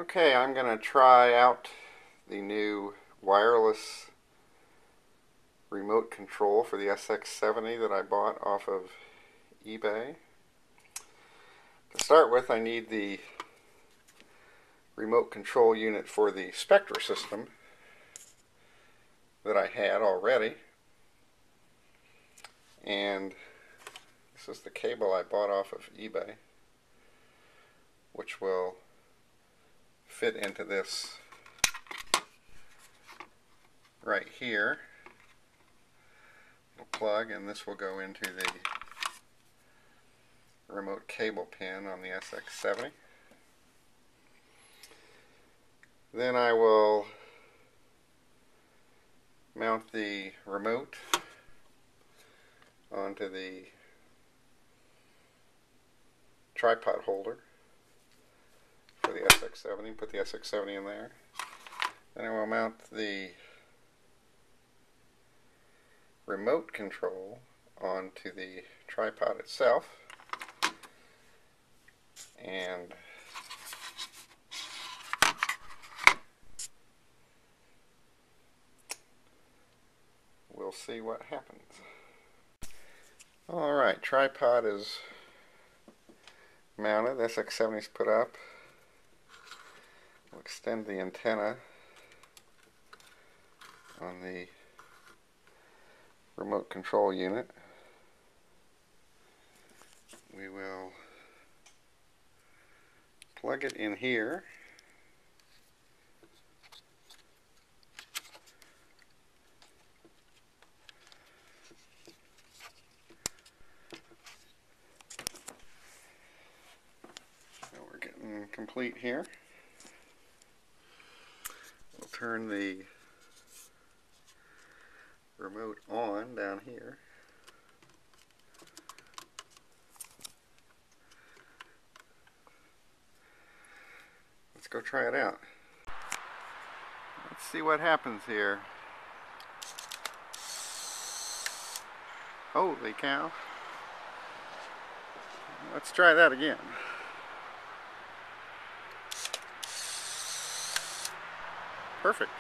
Okay, I'm going to try out the new wireless remote control for the SX-70 that I bought off of eBay. To start with, I need the remote control unit for the Spectra system that I had already. And this is the cable I bought off of eBay, which will fit into this right here. It'll plug, and this will go into the remote cable pin on the SX-70. Then I will mount the remote onto the tripod holder for the SX-70, put the SX-70 in there. Then I will mount the remote control onto the tripod itself, and we'll see what happens. Alright, tripod is mounted, SX-70 is put up. We'll extend the antenna on the remote control unit. We will plug it in here. So we're getting complete here. We'll turn the remote on down here. Let's go try it out. Let's see what happens here. Holy cow. Let's try that again. Perfect.